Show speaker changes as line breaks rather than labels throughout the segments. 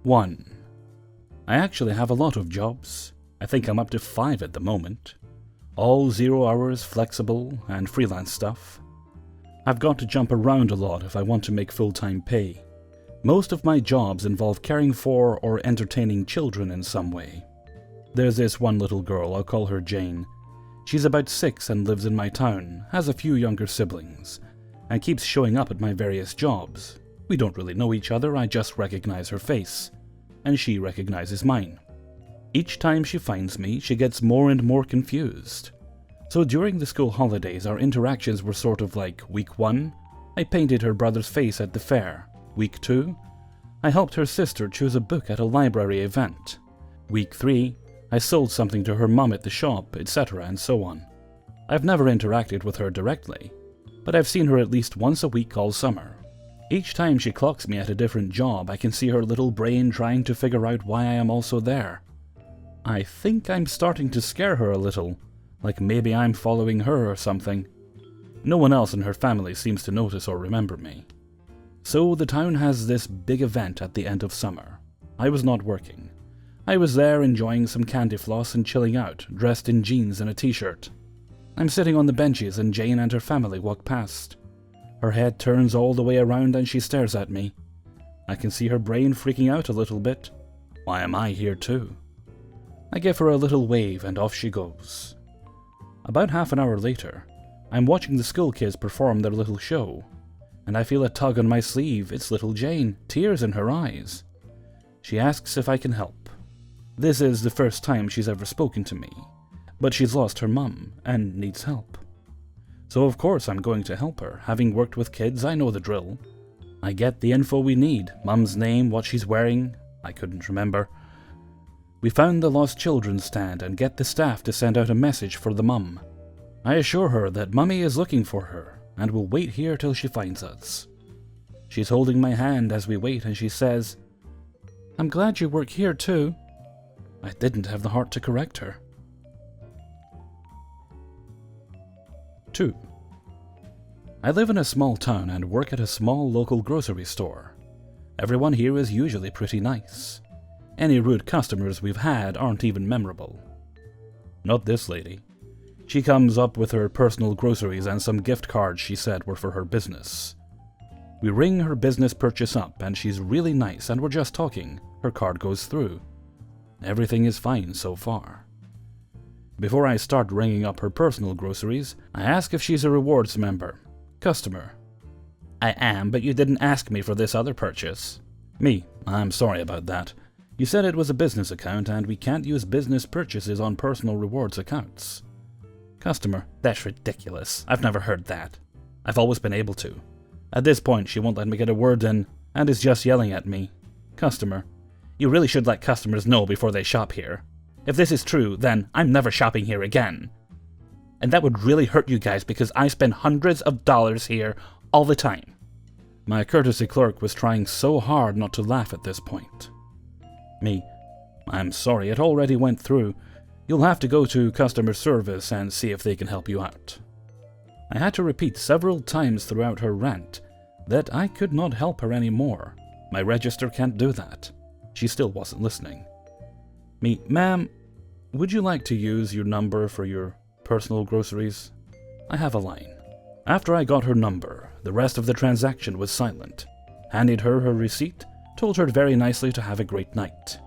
1. I actually have a lot of jobs. I think I'm up to 5 at the moment. All 0 hours, flexible, and freelance stuff. I've got to jump around a lot if I want to make full-time pay. Most of my jobs involve caring for or entertaining children in some way. There's this one little girl, I'll call her Jane. She's about 6 and lives in my town, has a few younger siblings, and keeps showing up at my various jobs. We don't really know each other, I just recognize her face, and she recognizes mine. Each time she finds me, she gets more and more confused. So during the school holidays, our interactions were sort of like, week 1, I painted her brother's face at the fair. Week 2, I helped her sister choose a book at a library event. Week 3, I sold something to her mum at the shop, etc. and so on. I've never interacted with her directly, but I've seen her at least once a week all summer. Each time she clocks me at a different job, I can see her little brain trying to figure out why I am also there. I think I'm starting to scare her a little, like maybe I'm following her or something. No one else in her family seems to notice or remember me. So the town has this big event at the end of summer. I was not working. I was there enjoying some candy floss and chilling out, dressed in jeans and a t-shirt. I'm sitting on the benches and Jane and her family walk past. Her head turns all the way around and she stares at me. I can see her brain freaking out a little bit. Why am I here too? I give her a little wave and off she goes. About half an hour later, I'm watching the school kids perform their little show, and I feel a tug on my sleeve. It's little Jane, tears in her eyes. She asks if I can help. This is the first time she's ever spoken to me, but she's lost her mum and needs help. So of course I'm going to help her. Having worked with kids, I know the drill. I get the info we need, mum's name, what she's wearing, I couldn't remember. We found the lost children's stand and get the staff to send out a message for the mum. I assure her that mummy is looking for her and will wait here till she finds us. She's holding my hand as we wait and she says, "I'm glad you work here too." I didn't have the heart to correct her. 2. I live in a small town and work at a small local grocery store. Everyone here is usually pretty nice. Any rude customers we've had aren't even memorable. Not this lady. She comes up with her personal groceries and some gift cards she said were for her business. We ring her business purchase up and she's really nice and we're just talking. Her card goes through. Everything is fine so far. Before I start ringing up her personal groceries, I ask if she's a rewards member. Customer: "I am, but you didn't ask me for this other purchase." Me: "I'm sorry about that. You said it was a business account and we can't use business purchases on personal rewards accounts." Customer: "That's ridiculous. I've never heard that. I've always been able to." At this point, she won't let me get a word in and is just yelling at me. Customer: "You really should let customers know before they shop here. If this is true, then I'm never shopping here again. And that would really hurt you guys because I spend hundreds of dollars here all the time." My courtesy clerk was trying so hard not to laugh at this point. Me: "I'm sorry, it already went through. You'll have to go to customer service and see if they can help you out." I had to repeat several times throughout her rant that I could not help her anymore. My register can't do that. She still wasn't listening. Me: "Ma'am, would you like to use your number for your personal groceries?" I have a line. After I got her number, the rest of the transaction was silent. Handed her her receipt, told her very nicely to have a great night.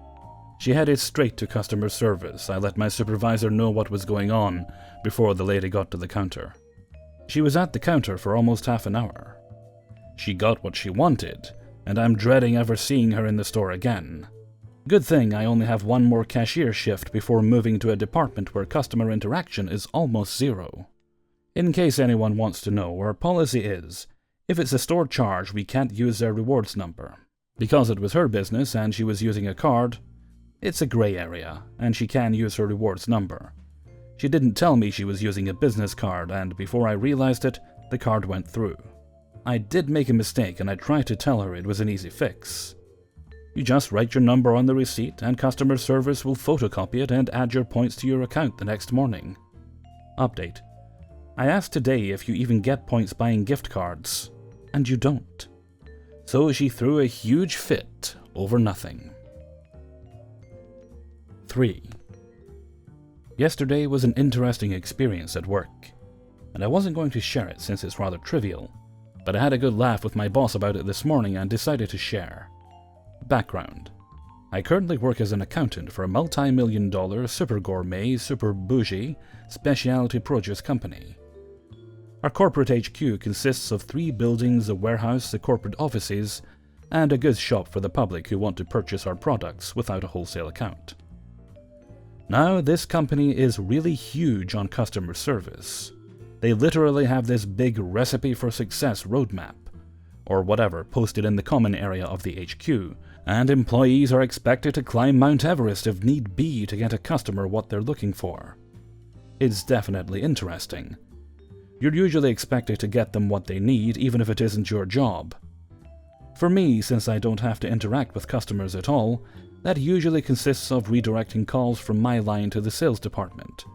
She headed straight to customer service. I let my supervisor know what was going on before the lady got to the counter. She was at the counter for almost half an hour. She got what she wanted, and I'm dreading ever seeing her in the store again. Good thing I only have one more cashier shift before moving to a department where customer interaction is almost zero. In case anyone wants to know, our policy is, if it's a store charge, we can't use their rewards number. Because it was her business and she was using a card, it's a gray area, and she can use her rewards number. She didn't tell me she was using a business card, and before I realized it, the card went through. I did make a mistake and I tried to tell her it was an easy fix. You just write your number on the receipt and customer service will photocopy it and add your points to your account the next morning. Update: I asked today if you even get points buying gift cards, and you don't. So she threw a huge fit over nothing. 3. Yesterday was an interesting experience at work, and I wasn't going to share it since it's rather trivial, but I had a good laugh with my boss about it this morning and decided to share. Background: I currently work as an accountant for a multi-million-dollar, super gourmet, super bougie, specialty produce company. Our corporate HQ consists of 3 buildings, a warehouse, the corporate offices, and a goods shop for the public who want to purchase our products without a wholesale account. Now, this company is really huge on customer service. They literally have this big recipe for success roadmap, or whatever, posted in the common area of the HQ, and employees are expected to climb Mount Everest if need be to get a customer what they're looking for. It's definitely interesting. You're usually expected to get them what they need, even if it isn't your job. For me, since I don't have to interact with customers at all, that usually consists of redirecting calls from my line to the sales department,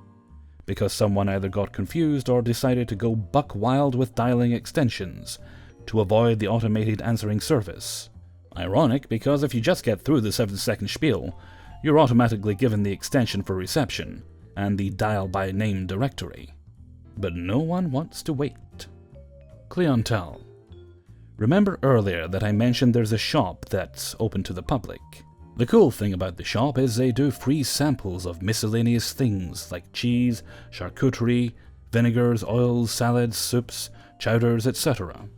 because someone either got confused or decided to go buck wild with dialing extensions to avoid the automated answering service. Ironic, because if you just get through the 7-second spiel, you're automatically given the extension for reception and the dial by name directory. But no one wants to wait. Clientele. Remember earlier that I mentioned there's a shop that's open to the public. The cool thing about the shop is they do free samples of miscellaneous things like cheese, charcuterie, vinegars, oils, salads, soups, chowders, etc.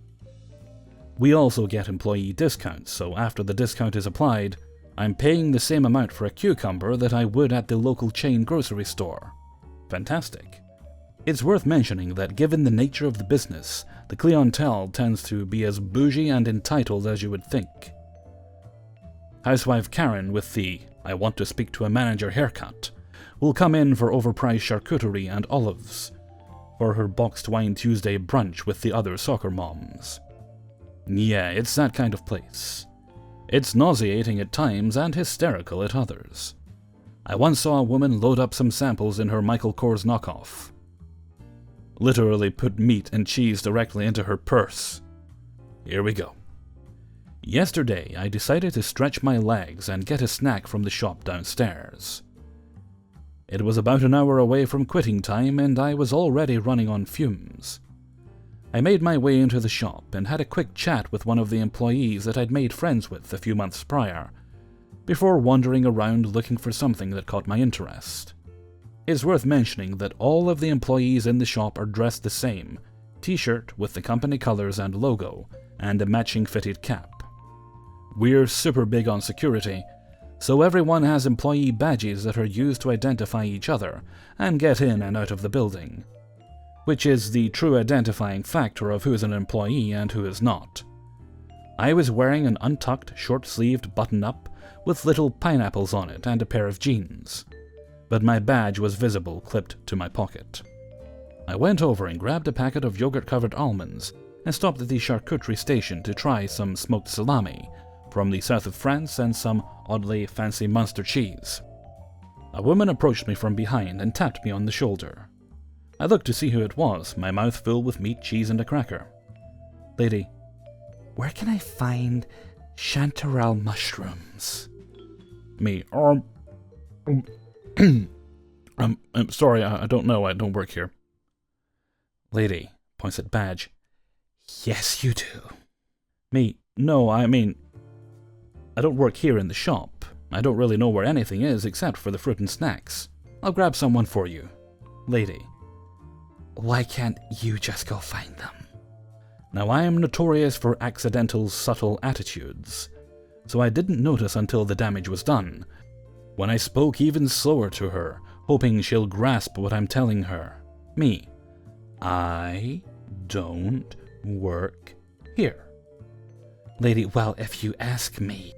We also get employee discounts, so after the discount is applied, I'm paying the same amount for a cucumber that I would at the local chain grocery store. Fantastic. It's worth mentioning that given the nature of the business, the clientele tends to be as bougie and entitled as you would think. Housewife Karen with the "I want to speak to a manager" haircut will come in for overpriced charcuterie and olives for her boxed wine Tuesday brunch with the other soccer moms. Yeah, it's that kind of place. It's nauseating at times and hysterical at others. I once saw a woman load up some samples in her Michael Kors knockoff. Literally put meat and cheese directly into her purse. Here we go. Yesterday, I decided to stretch my legs and get a snack from the shop downstairs. It was about an hour away from quitting time and I was already running on fumes. I made my way into the shop and had a quick chat with one of the employees that I'd made friends with a few months prior, before wandering around looking for something that caught my interest. It's worth mentioning that all of the employees in the shop are dressed the same, t-shirt with the company colors and logo, and a matching fitted cap. We're super big on security, so everyone has employee badges that are used to identify each other and get in and out of the building, which is the true identifying factor of who is an employee and who is not. I was wearing an untucked, short-sleeved button-up with little pineapples on it and a pair of jeans, but my badge was visible clipped to my pocket. I went over and grabbed a packet of yogurt-covered almonds and stopped at the charcuterie station to try some smoked salami from the south of France and some oddly fancy Munster cheese. A woman approached me from behind and tapped me on the shoulder. I looked to see who it was, my mouth full with meat, cheese, and a cracker. "Lady, where can I find chanterelle mushrooms?" Me, I'm sorry, I don't know, I don't work here. Lady, points at badge. "Yes, you do." Me, no, I mean, I don't work here in the shop. I don't really know where anything is except for the fruit and snacks. I'll grab someone for you. Lady, why can't you just go find them? Now, I am notorious for accidental, subtle attitudes, so I didn't notice until the damage was done, when I spoke even slower to her, hoping she'll grasp what I'm telling her. Me, I don't work here. Lady, well, if you ask me,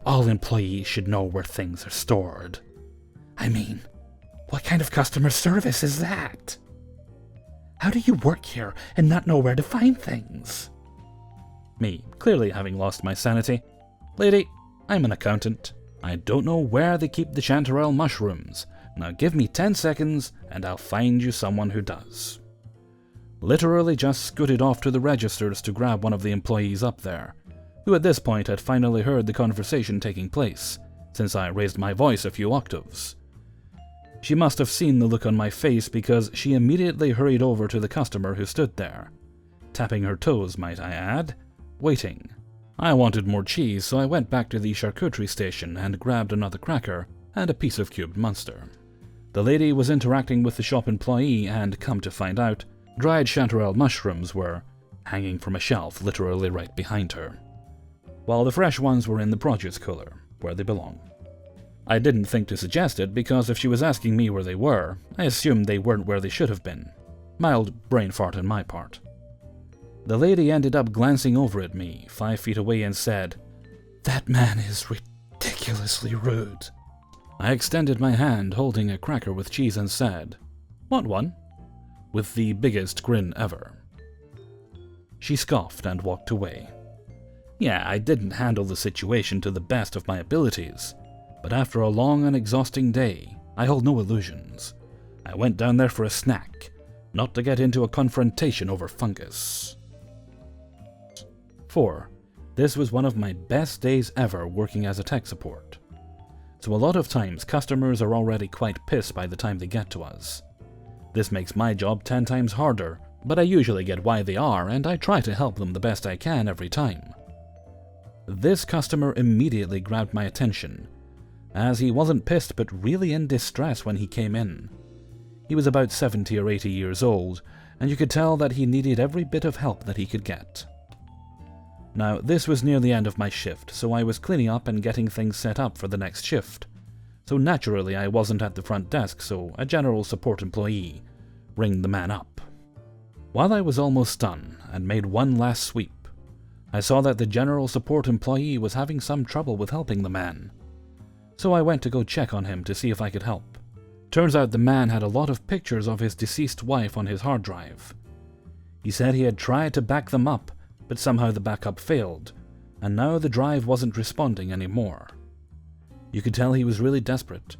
all employees should know where things are stored. I mean, what kind of customer service is that? How do you work here and not know where to find things? Me, clearly having lost my sanity. Lady, I'm an accountant. I don't know where they keep the chanterelle mushrooms. Now give me 10 seconds and I'll find you someone who does. Literally just scooted off to the registers to grab one of the employees up there, who at this point had finally heard the conversation taking place, since I raised my voice a few octaves. She must have seen the look on my face because she immediately hurried over to the customer who stood there, tapping her toes, might I add, waiting. I wanted more cheese, so I went back to the charcuterie station and grabbed another cracker and a piece of cubed Munster. The lady was interacting with the shop employee, and come to find out, dried chanterelle mushrooms were hanging from a shelf literally right behind her, while the fresh ones were in the produce cooler, where they belong. I didn't think to suggest it because if she was asking me where they were, I assumed they weren't where they should have been. Mild brain fart on my part. The lady ended up glancing over at me, 5 feet away, and said, "That man is ridiculously rude." I extended my hand, holding a cracker with cheese, and said, "Want one?" with the biggest grin ever. She scoffed and walked away. Yeah, I didn't handle the situation to the best of my abilities, but after a long and exhausting day, I hold no illusions. I went down there for a snack, not to get into a confrontation over fungus. 4. This was one of my best days ever working as a tech support. So a lot of times customers are already quite pissed by the time they get to us. This makes my job 10 times harder, but I usually get why they are, and I try to help them the best I can every time. This customer immediately grabbed my attention, as he wasn't pissed but really in distress when he came in. He was about 70 or 80 years old, and you could tell that he needed every bit of help that he could get. Now, this was near the end of my shift, so I was cleaning up and getting things set up for the next shift. So naturally I wasn't at the front desk, so a general support employee rang the man up. While I was almost done and made one last sweep, I saw that the general support employee was having some trouble with helping the man. So I went to go check on him to see if I could help. Turns out the man had a lot of pictures of his deceased wife on his hard drive. He said he had tried to back them up, but somehow the backup failed, and now the drive wasn't responding anymore. You could tell he was really desperate,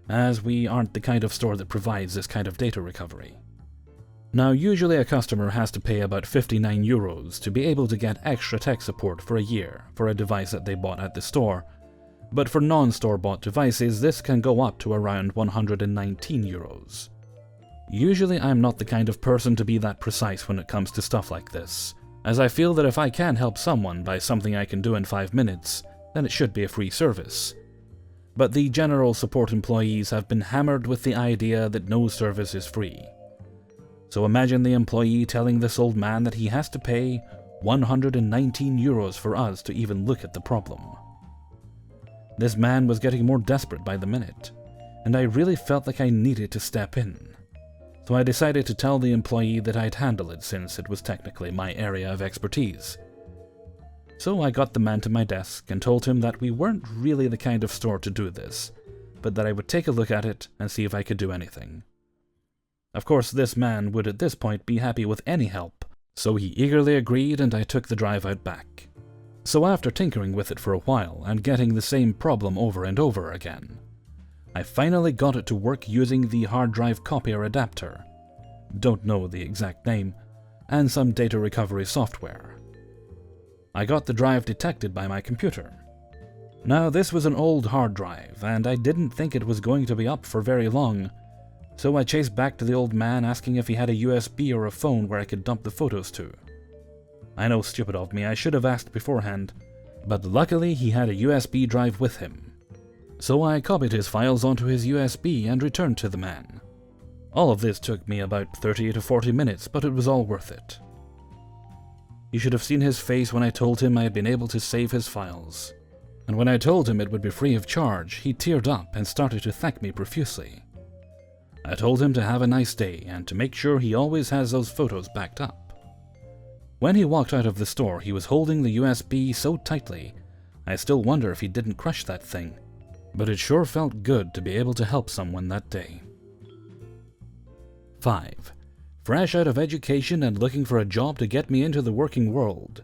as we aren't the kind of store that provides this kind of data recovery. Now, usually a customer has to pay about €59 to be able to get extra tech support for a year for a device that they bought at the store, but for non-store bought devices this can go up to around €119. Usually I'm not the kind of person to be that precise when it comes to stuff like this, as I feel that if I can help someone by something I can do in 5 minutes, then it should be a free service. But the general support employees have been hammered with the idea that no service is free. So imagine the employee telling this old man that he has to pay €119 for us to even look at the problem. This man was getting more desperate by the minute, and I really felt like I needed to step in. So I decided to tell the employee that I'd handle it since it was technically my area of expertise. So I got the man to my desk and told him that we weren't really the kind of store to do this, but that I would take a look at it and see if I could do anything. Of course, this man would at this point be happy with any help, so he eagerly agreed and I took the drive out back. So after tinkering with it for a while and getting the same problem over and over again, I finally got it to work using the hard drive copier adapter, don't know the exact name, and some data recovery software. I got the drive detected by my computer. Now, this was an old hard drive, and I didn't think it was going to be up for very long, so I chased back to the old man asking if he had a USB or a phone where I could dump the photos to. I know, stupid of me, I should have asked beforehand, but luckily he had a USB drive with him. So I copied his files onto his USB and returned to the man. All of this took me about 30 to 40 minutes, but it was all worth it. You should have seen his face when I told him I had been able to save his files. And when I told him it would be free of charge, he teared up and started to thank me profusely. I told him to have a nice day and to make sure he always has those photos backed up. When he walked out of the store, he was holding the USB so tightly, I still wonder if he didn't crush that thing. But it sure felt good to be able to help someone that day. 5. Fresh out of education and looking for a job to get me into the working world,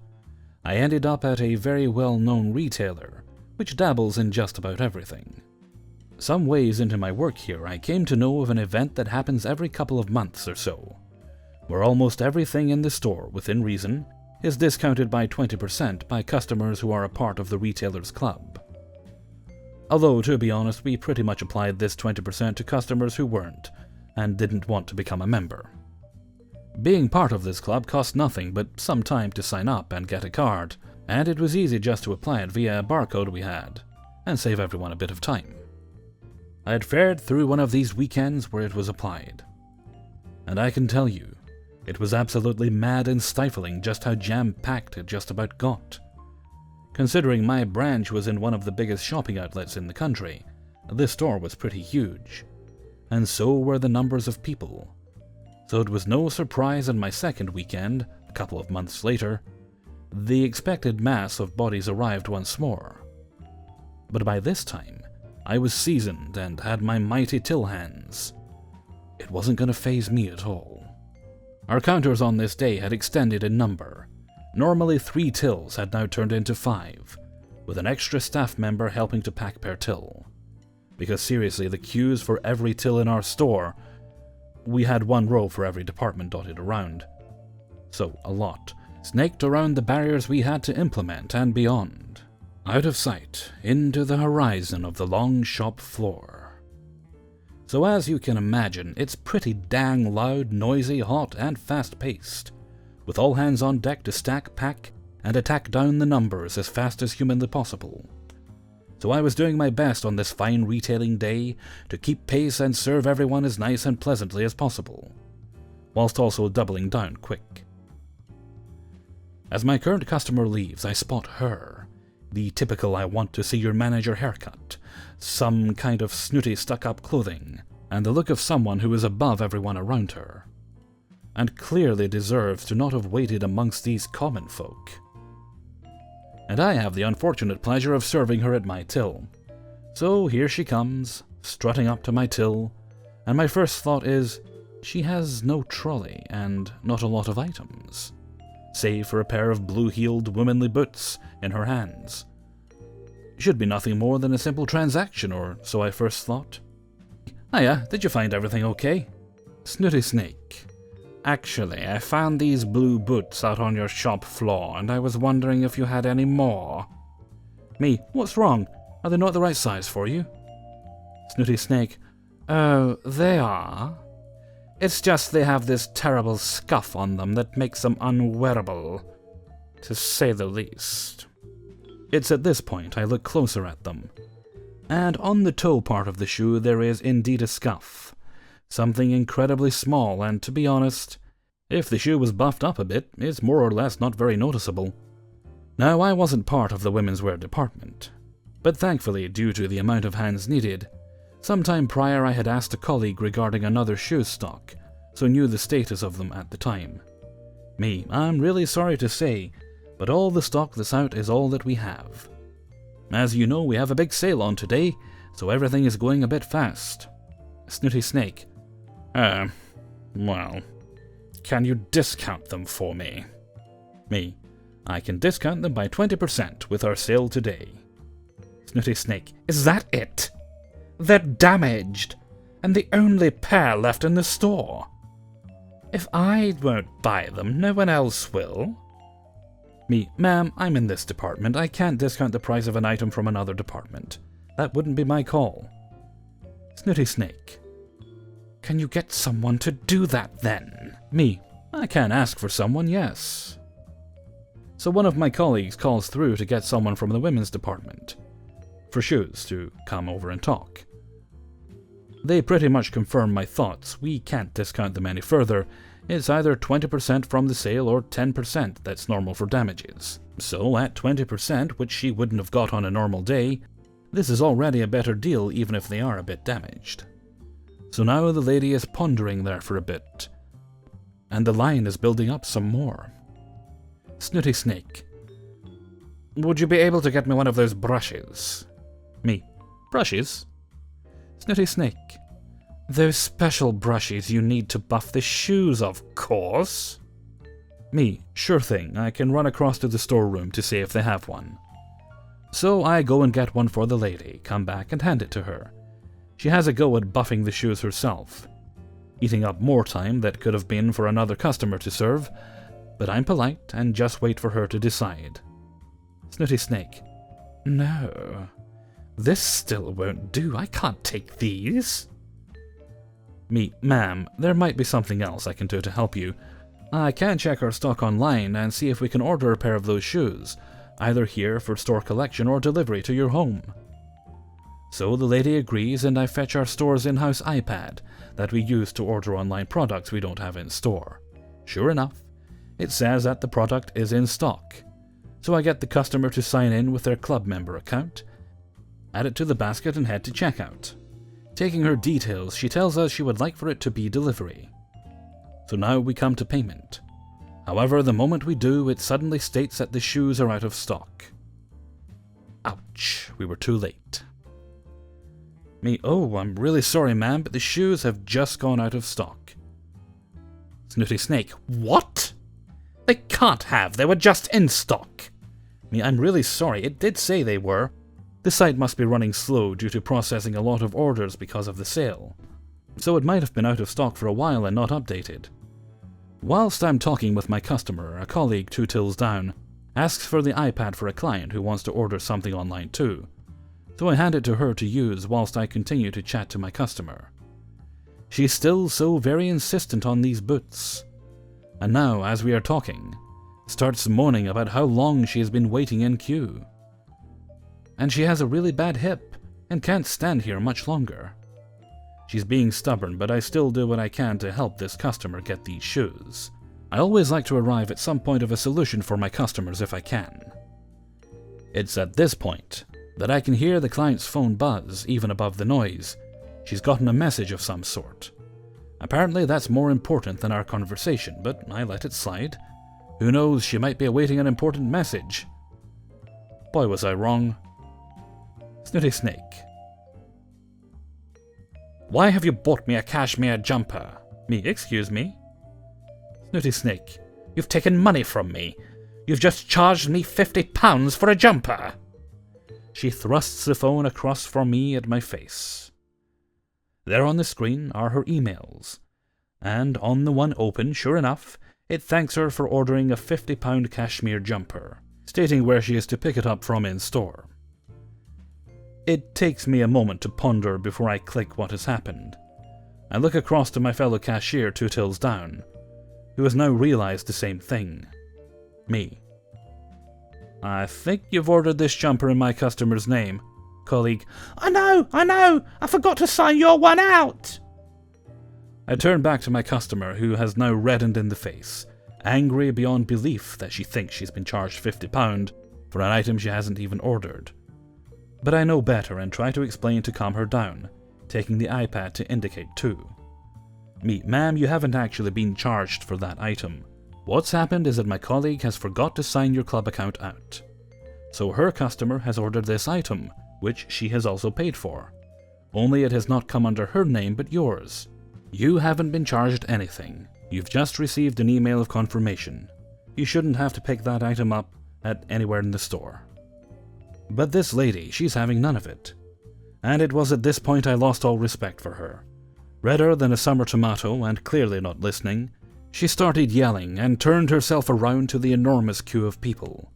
I ended up at a very well-known retailer, which dabbles in just about everything. Some ways into my work here, I came to know of an event that happens every couple of months or so, where almost everything in the store, within reason, is discounted by 20% by customers who are a part of the retailer's club. Although, to be honest, we pretty much applied this 20% to customers who weren't, and didn't want to become a member. Being part of this club cost nothing but some time to sign up and get a card, and it was easy just to apply it via a barcode we had, and save everyone a bit of time. I had fared through one of these weekends where it was applied, and I can tell you, it was absolutely mad and stifling just how jam-packed it just about got. Considering my branch was in one of the biggest shopping outlets in the country, this store was pretty huge, and so were the numbers of people. So it was no surprise in my second weekend, a couple of months later, the expected mass of bodies arrived once more. But by this time, I was seasoned and had my mighty till hands. It wasn't going to faze me at all. Our counters on this day had extended in number. Normally 3 tills had now turned into 5, with an extra staff member helping to pack per till. Because seriously, the queues for every till in our store, we had 1 row for every department dotted around. So, a lot, snaked around the barriers we had to implement and beyond. Out of sight, into the horizon of the long shop floor. So as you can imagine, it's pretty dang loud, noisy, hot, and fast-paced, with all hands on deck to stack, pack, and attack down the numbers as fast as humanly possible. So I was doing my best on this fine retailing day to keep pace and serve everyone as nice and pleasantly as possible, whilst also doubling down quick. As my current customer leaves, I spot her, the typical I want to see your manager haircut, some kind of snooty stuck-up clothing, and the look of someone who is above everyone around her, and clearly deserves to not have waited amongst these common folk. And I have the unfortunate pleasure of serving her at my till. So here she comes, strutting up to my till, and my first thought is, she has no trolley and not a lot of items, save for a pair of blue-heeled womanly boots in her hands. Should be nothing more than a simple transaction, or so I first thought. Hiya, did you find everything okay? Snooty Snake. Actually, I found these blue boots out on your shop floor, and I was wondering if you had any more. Me, what's wrong? Are they not the right size for you? Snooty Snake. Oh, they are. It's just they have this terrible scuff on them that makes them unwearable, to say the least. It's at this point I look closer at them, and on the toe part of the shoe there is indeed a scuff. Something incredibly small, and to be honest, if the shoe was buffed up a bit, it's more or less not very noticeable. Now, I wasn't part of the women's wear department, but thankfully, due to the amount of hands needed, sometime prior I had asked a colleague regarding another shoe stock, so knew the status of them at the time. Me, I'm really sorry to say, but all the stock that's out is all that we have. As you know, we have a big sale on today, so everything is going a bit fast. Snooty Snake. Well, can you discount them for me? Me, I can discount them by 20% with our sale today. Snooty Snake, is that it? They're damaged, and the only pair left in the store. If I won't buy them, no one else will. Me, ma'am, I'm in this department. I can't discount the price of an item from another department. That wouldn't be my call. Snooty Snake. Can you get someone to do that, then? Me, I can ask for someone, yes. So one of my colleagues calls through to get someone from the women's department for shoes to come over and talk. They pretty much confirm my thoughts. We can't discount them any further. It's either 20% from the sale or 10% that's normal for damages. So at 20%, which she wouldn't have got on a normal day, this is already a better deal even if they are a bit damaged. So now the lady is pondering there for a bit, and the line is building up some more. Snooty Snake. Would you be able to get me one of those brushes? Me. Brushes? Snooty Snake. Those special brushes you need to buff the shoes, of course. Me. Sure thing, I can run across to the storeroom to see if they have one. So I go and get one for the lady, come back and hand it to her. She has a go at buffing the shoes herself, eating up more time that could have been for another customer to serve, but I'm polite and just wait for her to decide. Snooty Snake. No. This still won't do. I can't take these. Me, ma'am, there might be something else I can do to help you. I can check our stock online and see if we can order a pair of those shoes, either here for store collection or delivery to your home. So the lady agrees, and I fetch our store's in-house iPad that we use to order online products we don't have in store. Sure enough, it says that the product is in stock. So I get the customer to sign in with their club member account, add it to the basket and head to checkout. Taking her details, she tells us she would like for it to be delivery. So now we come to payment. However, the moment we do, it suddenly states that the shoes are out of stock. Ouch, we were too late. Me, oh, I'm really sorry, ma'am, but the shoes have just gone out of stock. Snooty Snake, what? They can't have, they were just in stock. Me, I'm really sorry, it did say they were. The site must be running slow due to processing a lot of orders because of the sale. So it might have been out of stock for a while and not updated. Whilst I'm talking with my customer, a colleague 2 tills down asks for the iPad for a client who wants to order something online too. So I hand it to her to use whilst I continue to chat to my customer. She's still so very insistent on these boots. And now, as we are talking, starts moaning about how long she has been waiting in queue. And she has a really bad hip and can't stand here much longer. She's being stubborn, but I still do what I can to help this customer get these shoes. I always like to arrive at some point of a solution for my customers if I can. It's at this point that I can hear the client's phone buzz, even above the noise. She's gotten a message of some sort. Apparently that's more important than our conversation, but I let it slide. Who knows, she might be awaiting an important message. Boy, was I wrong. Snooty Snake. Why have you bought me a cashmere jumper? Me, excuse me? Snooty Snake. You've taken money from me. You've just charged me £50 for a jumper. She thrusts the phone across from me at my face. There on the screen are her emails, and on the one open, sure enough, it thanks her for ordering a £50 cashmere jumper, stating where she is to pick it up from in store. It takes me a moment to ponder before I click what has happened. I look across to my fellow cashier 2 tills down, who has now realized the same thing. Me. I think you've ordered this jumper in my customer's name. Colleague. I know, I forgot to sign your one out. I turn back to my customer, who has now reddened in the face, angry beyond belief that she thinks she's been charged £50 for an item she hasn't even ordered. But I know better and try to explain to calm her down, taking the iPad to indicate too. Me, ma'am, you haven't actually been charged for that item. What's happened is that my colleague has forgot to sign your club account out. So her customer has ordered this item, which she has also paid for. Only it has not come under her name but yours. You haven't been charged anything. You've just received an email of confirmation. You shouldn't have to pick that item up at anywhere in the store. But this lady, she's having none of it. And it was at this point I lost all respect for her. Redder than a summer tomato and clearly not listening, she started yelling and turned herself around to the enormous queue of people.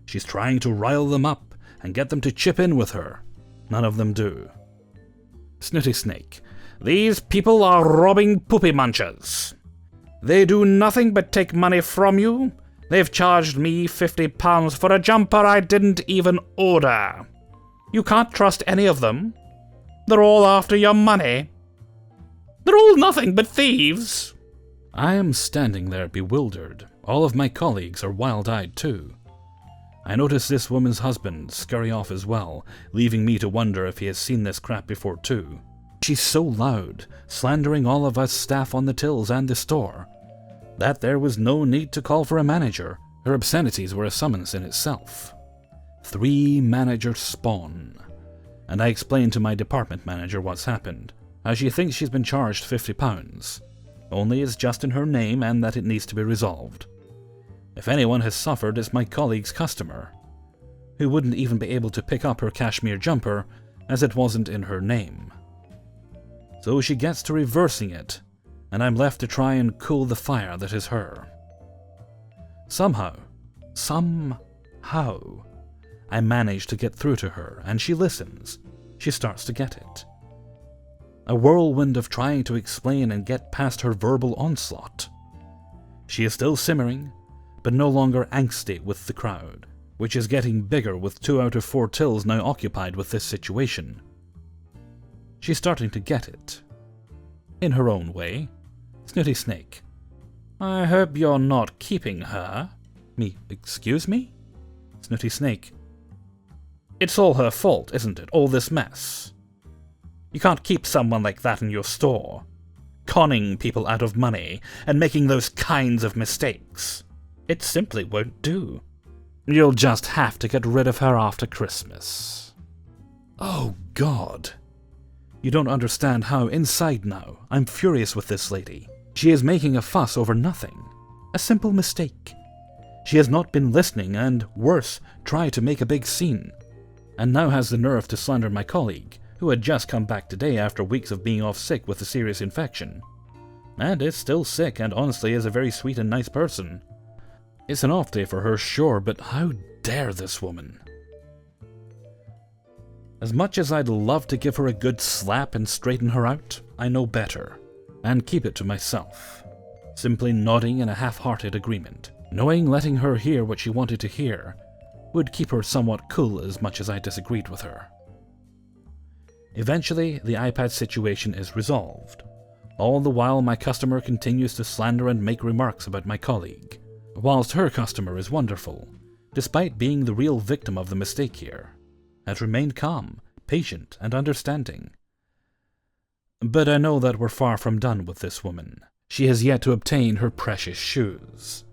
She's trying to rile them up and get them to chip in with her. None of them do. Snooty Snake. These people are robbing poopy munchers. They do nothing but take money from you. They've charged me £50 for a jumper I didn't even order. You can't trust any of them. They're all after your money. They're all nothing but thieves. I am standing there bewildered. All of my colleagues are wild-eyed too. I notice this woman's husband scurry off as well, leaving me to wonder if he has seen this crap before too. She's so loud, slandering all of us staff on the tills and the store, that there was no need to call for a manager. Her obscenities were a summons in itself. 3 managers spawn. And I explain to my department manager what's happened, as she thinks she's been charged £50. Only it's just in her name and that it needs to be resolved. If anyone has suffered, it's my colleague's customer, who wouldn't even be able to pick up her cashmere jumper as it wasn't in her name. So she gets to reversing it, and I'm left to try and cool the fire that is her. Somehow, I manage to get through to her, and she listens. She starts to get it. A whirlwind of trying to explain and get past her verbal onslaught. She is still simmering, but no longer angsty with the crowd, which is getting bigger with 2 out of 4 tills now occupied with this situation. She's starting to get it. In her own way. Snooty Snake. I hope you're not keeping her. Me, excuse me? Snooty Snake. It's all her fault, isn't it? All this mess. You can't keep someone like that in your store, conning people out of money and making those kinds of mistakes. It simply won't do. You'll just have to get rid of her after Christmas. Oh, God. You don't understand how, inside now, I'm furious with this lady. She is making a fuss over nothing. A simple mistake. She has not been listening and, worse, tried to make a big scene. And now has the nerve to slander my colleague, who had just come back today after weeks of being off sick with a serious infection. And is still sick and honestly is a very sweet and nice person. It's an off day for her, sure, but how dare this woman? As much as I'd love to give her a good slap and straighten her out, I know better, and keep it to myself, simply nodding in a half-hearted agreement, knowing letting her hear what she wanted to hear would keep her somewhat cool as much as I disagreed with her. Eventually, the iPad situation is resolved. All the while my customer continues to slander and make remarks about my colleague, whilst her customer is wonderful, despite being the real victim of the mistake here, has remained calm, patient, and understanding. But I know that we're far from done with this woman. She has yet to obtain her precious shoes.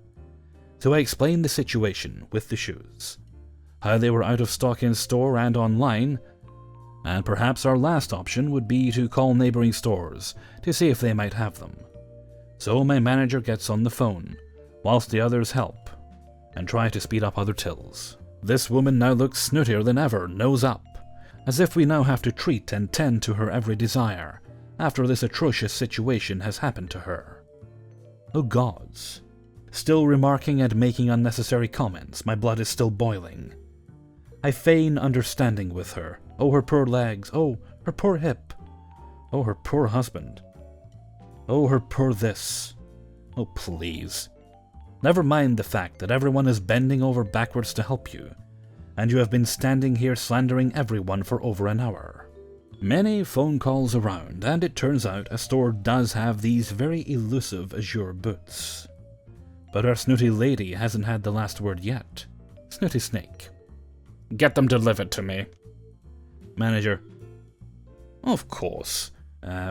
So I explained the situation with the shoes, how they were out of stock in store and online, and perhaps our last option would be to call neighboring stores to see if they might have them. So my manager gets on the phone, whilst the others help, and try to speed up other tills. This woman now looks snootier than ever, nose up, as if we now have to treat and tend to her every desire, after this atrocious situation has happened to her. Oh gods. Still remarking and making unnecessary comments, my blood is still boiling. I feign understanding with her. Oh, her poor legs. Oh, her poor hip. Oh, her poor husband. Oh, her poor this. Oh, please. Never mind the fact that everyone is bending over backwards to help you, and you have been standing here slandering everyone for over an hour. Many phone calls around, and it turns out a store does have these very elusive azure boots. But our snooty lady hasn't had the last word yet. Snooty Snake. Get them delivered to me. Manager. Of course.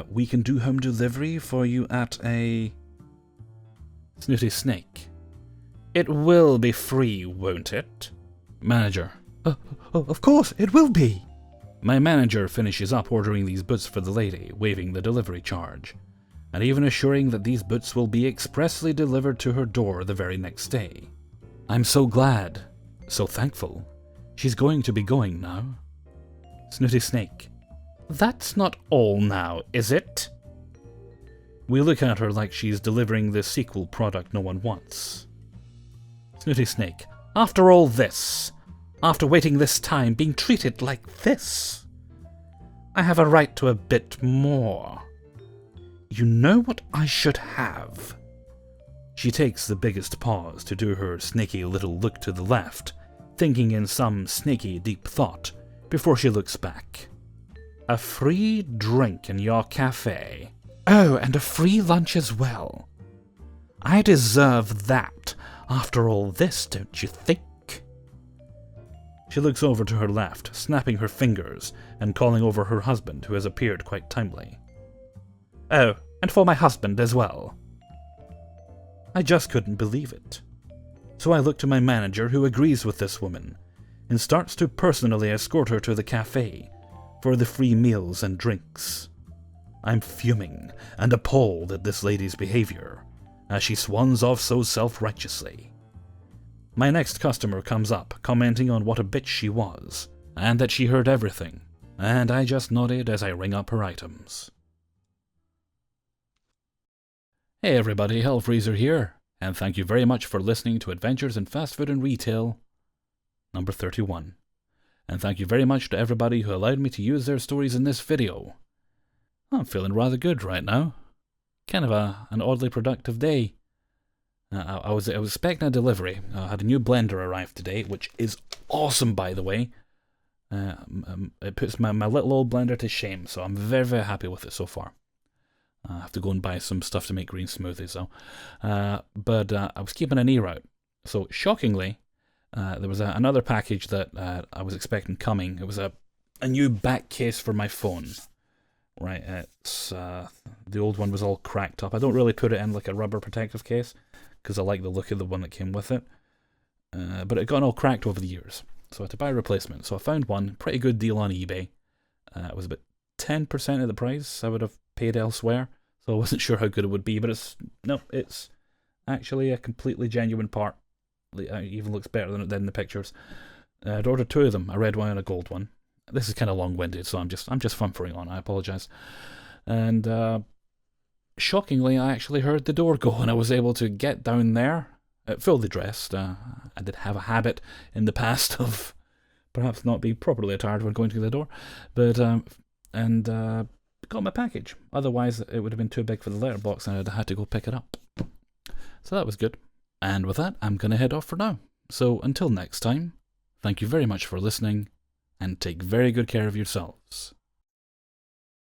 We can do home delivery for you at a... Snooty Snake. It will be free, won't it? Manager. Of course, it will be. My manager finishes up ordering these boots for the lady, waiving the delivery charge, and even assuring that these boots will be expressly delivered to her door the very next day. I'm so glad, so thankful. She's going to be going now. Snooty Snake. That's not all now, is it? We look at her like she's delivering the sequel product no one wants. Snooty Snake. After all this, after waiting this time, being treated like this, I have a right to a bit more. You know what I should have? She takes the biggest pause to do her snaky little look to the left, thinking in some snaky deep thought, before she looks back. A free drink in your cafe. Oh, and a free lunch as well. I deserve that after all this, don't you think? She looks over to her left, snapping her fingers and calling over her husband, who has appeared quite timely. Oh, and for my husband as well. I just couldn't believe it. So I look to my manager, who agrees with this woman, and starts to personally escort her to the cafe for the free meals and drinks. I'm fuming and appalled at this lady's behavior, as she swans off so self-righteously. My next customer comes up, commenting on what a bitch she was, and that she heard everything, and I just nodded as I ring up her items. Hey everybody, Hellfreezer here, and thank you very much for listening to Adventures in Fast Food and Retail, number 31. and thank you very much to everybody who allowed me to use their stories in this video. I'm feeling rather good right now. Kind of an oddly productive day. I was expecting a delivery. I had a new blender arrive today, which is awesome, by the way. It puts my little old blender to shame, so I'm very, very happy with it so far. I have to go and buy some stuff to make green smoothies, though. But I was keeping an ear out. So, shockingly, there was another package that I was expecting coming. It was a new back case for my phone. Right, it's the old one was all cracked up. I don't really put it in like a rubber protective case, because I like the look of the one that came with it. But it got all cracked over the years, so I had to buy a replacement. So I found one, pretty good deal on eBay. It was about 10% of the price I would have paid elsewhere, so I wasn't sure how good it would be, but it's actually a completely genuine part. It even looks better than it did in the pictures. I'd ordered 2 of them, a red one and a gold one. This is kind of long-winded, so I'm just fumfering on. I apologise. And shockingly, I actually heard the door go, and I was able to get down there, fully dressed. I did have a habit in the past of perhaps not being properly attired when going to the door, but got my package. Otherwise, it would have been too big for the letterbox, and I'd have had to go pick it up. So that was good. And with that, I'm going to head off for now. So until next time, thank you very much for listening, and take very good care of yourselves.